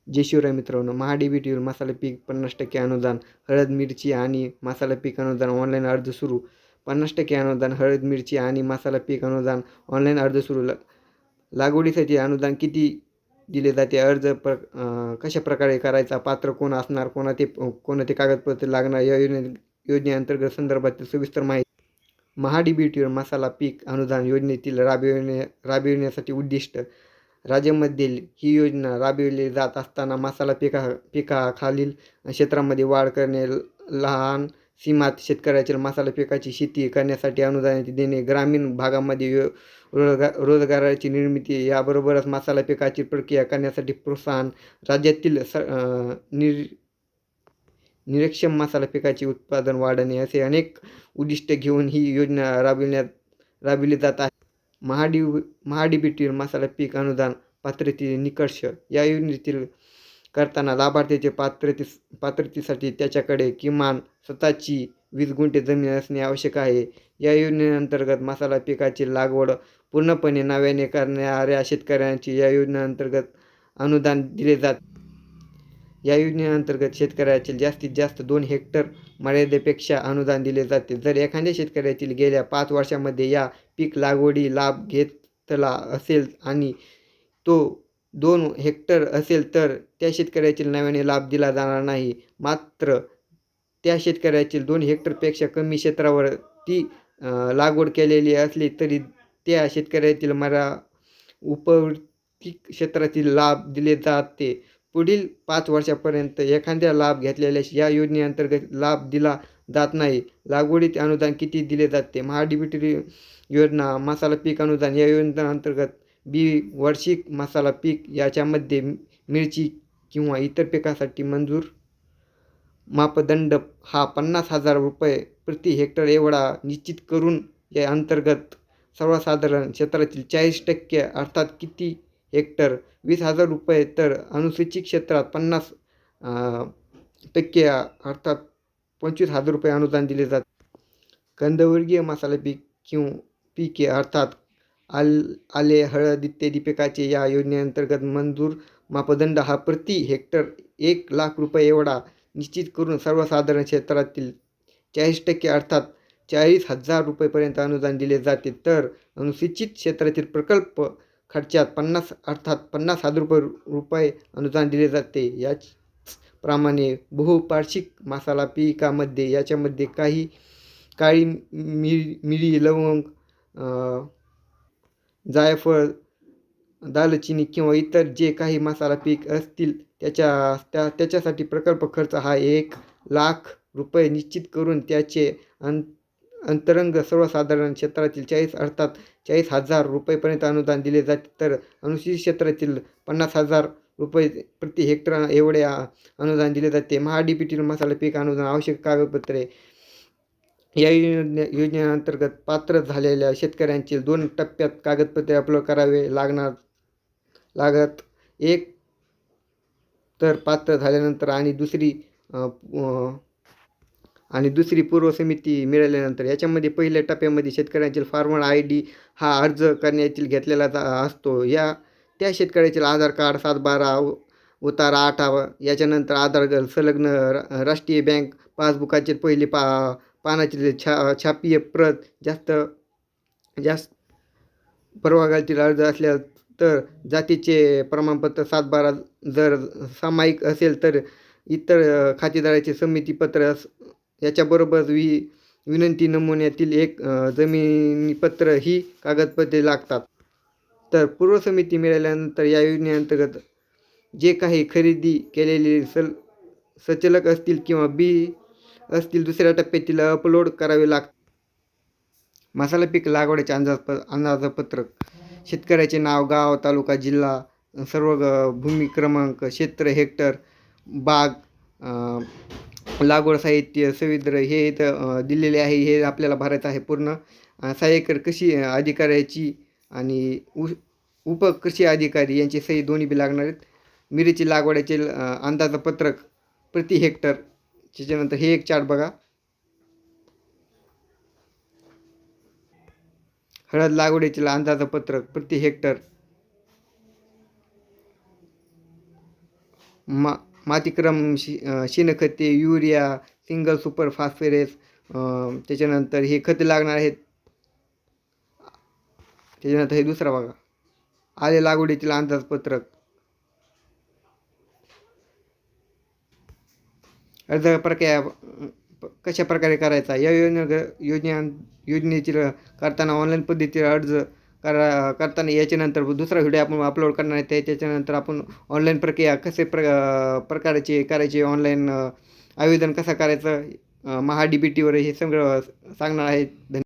जय शिवराय मित्रांनो, महाडीबीटीवर मसाला पीक 50% अनुदान, हळद, मिरची आणि मसाला पीक अनुदान ऑनलाईन अर्ज सुरू. 50% अनुदान, हळद, मिरची आणि मसाला पीक अनुदान ऑनलाईन अर्ज सुरू. लागवडीसाठी अनुदान किती दिले जाते? अर्ज कशा प्रकारे करायचा? पात्र कोण असणार? कोणते कागदपत्रे लागणार? या योजनेअंतर्गत संदर्भातील सविस्तर माहिती. महाडीबीटीवर मसाला पीक अनुदान योजनेतील राबविण्यासाठी उद्दिष्ट. राज्यामध्ये ही योजना राबविली जात असताना मसाला पिकाखालील क्षेत्रामध्ये वाढ करणे, लहान सीमांत शेतकऱ्याच्या मसाला पिकाची शेती करण्यासाठी अनुदान देणे, ग्रामीण भागामध्ये रोजगाराची निर्मिती, याबरोबरच मसाला पिकाची प्रक्रिया करण्यासाठी प्रोत्साहन, राज्यातील निरक्षम मसाला पिकाचे उत्पादन वाढवणे असे अनेक उद्दिष्ट घेऊन ही योजना राबविली जात आहे. महाडीबीटीवर मसाला पीक अनुदान पात्रते निकष. या योजनेतील करताना लाभार्थ्याचे पात्रतेसाठी त्याच्याकडे किमान स्वतःची 20 गुंठे जमीन असणे आवश्यक आहे. या योजनेअंतर्गत मसाला पिकाची लागवड पूर्णपणे नव्याने करणाऱ्या शेतकऱ्यांची या योजनेअंतर्गत अनुदान दिले जाते. या योजनेअंतर्गत शेतकऱ्याचे जास्तीत जास्त 2 हेक्टर मर्यादेपेक्षा अनुदान दिले जाते. जर एखाद्या शेतकऱ्यातील गेल्या 5 वर्षांमध्ये या पीक लागवडी लाभ घेतला असेल आणि तो 2 हेक्टर असेल तर त्या शेतकऱ्यातील नव्याने लाभ दिला जाणार नाही. मात्र त्या शेतकऱ्यातील 2 हेक्टरपेक्षा कमी क्षेत्रावर ती लागवड केलेली असली तरी त्या शेतकऱ्यातील उपवर्ती क्षेत्रातील लाभ दिले जाते. पुढील 5 वर्षापर्यंत एखाद्या लाभ घेतलेल्या या योजनेअंतर्गत लाभ दिला जात नाही. लागवडीत अनुदान किती दिले जाते? महाडीबीटी योजना मसाला पीक अनुदान या योजनेअंतर्गत वार्षिक मसाला पीक याच्यामध्ये मिरची किंवा इतर पिकासाठी मंजूर मापदंड हा 50,000 रुपये प्रति हेक्टर एवढा निश्चित करून या अंतर्गत सर्वसाधारण क्षेत्रातील 40% अर्थात किती हेक्टर 20,000 रुपये तर अनुसूचित क्षेत्रात 50% अर्थात 25,000 रुपये अनुदान दिले जाते. कंदवर्गीय मसाला पिके अर्थात आले, हळद इत्यादी पिकाचे या योजनेअंतर्गत मंजूर मापदंड हा प्रति हेक्टर 1,00,000 रुपये एवढा निश्चित करून सर्वसाधारण क्षेत्रातील 40% अर्थात 40,000 रुपयेपर्यंत अनुदान दिले जाते. तर अनुसूचित क्षेत्रातील प्रकल्प खर्चात 50,000 रुपये अनुदान दिले जाते. याचप्रमाणे बहुवार्षिक मसाला पिकामध्ये याच्यामध्ये काही काळी मिरी, लवंग, जायफळ, दालचिनी किंवा इतर जे काही मसाला पीक असतील त्याच्यासाठी प्रकल्प खर्च हा 1,00,000 रुपये निश्चित करून त्याचे अंतर्गत सर्वसाधारण क्षेत्रातील 40 अर्थात 40,000 रुपयेपर्यंत अनुदान दिले जाते. तर अनुसूचित क्षेत्रातील 50,000 रुपये प्रति हेक्टर एवढे अनुदान दिले जाते. महाडीबीटीवर मसाला पीक अनुदान आवश्यक कागदपत्रे. या योजनेअंतर्गत पात्र झालेल्या शेतकऱ्यांचे 2 टप्प्यात कागदपत्रे अपलोड करावे लागत. एक तर पात्र झाल्यानंतर आणि दुसरी पूर्वसंमती मिळाल्यानंतर. याच्यामध्ये पहिल्या टप्प्यामध्ये शेतकऱ्यांचे फार्मर ID हा अर्ज करण्यातील घेतलेला असतो. त्या शेतकऱ्याचे आधार कार्ड 7/12 उतारा 8 याच्यानंतर आधार संलग्न राष्ट्रीय बँक पासबुकाचे पहिले पानाची छापीय प्रत, जास्त परवानगीतील अर्ज असल्यास तर जातीचे प्रमाणपत्र 7/12 जर सामायिक असेल तर इतर खातेदाराचे संमतीपत्र याच्याबरोबर विनंती नमुन्यातील एक जमिनीपत्र ही कागदपत्रे लागतात. तर पूर्वसंमती मिळाल्यानंतर या योजनेअंतर्गत जे काही खरेदी केलेले संचलक असतील किंवा असतील दुसऱ्या टप्प्यातील अपलोड करावे लागतात. मसाला पीक लागवडीचे अंदाजपत्रक. शेतकऱ्याचे नाव, गाव, तालुका, जिल्हा, सर्व भूमी क्रमांक, क्षेत्र हेक्टर, बाग, लागवड साहित्य, सविद्र हे इथं दिलेले आहे. हे आपल्याला भरायचं आहे पूर्ण. सहाय्यक कृषी अधिकाऱ्याची आणि उपकृषी अधिकारी यांची सही दोन्ही बी लागणार आहेत. मिरीची लागवडीचे अंदाजपत्रक प्रति हेक्टर. त्याच्यानंतर हे एक चार्ट बघा. हळद लागवडीचे अंदाजपत्रक प्रति हेक्टर. मा मातीक्रम शेणखते, युरिया, सिंगल सुपर फॉस्फरस, त्याच्यानंतर हे खते लागणार आहेत. त्याच्यानंतर हे दुसरा बघा, आले लागवडीतील अंदाजपत्रक. अर्ज प्रक्रिया कशा प्रकारे करायचा, या योजनेची करताना ऑनलाईन पद्धतीने अर्ज करताना याच्यानंतर दुसरा व्हिडिओ आपण अपलोड करणार आहे. त्याच्यानंतर आपण ऑनलाईन प्रक्रिया प्रकारचे करायचे, ऑनलाईन आवेदन कसं करायचं, महाडीबीटीवर हे सगळं सांगणार आहे.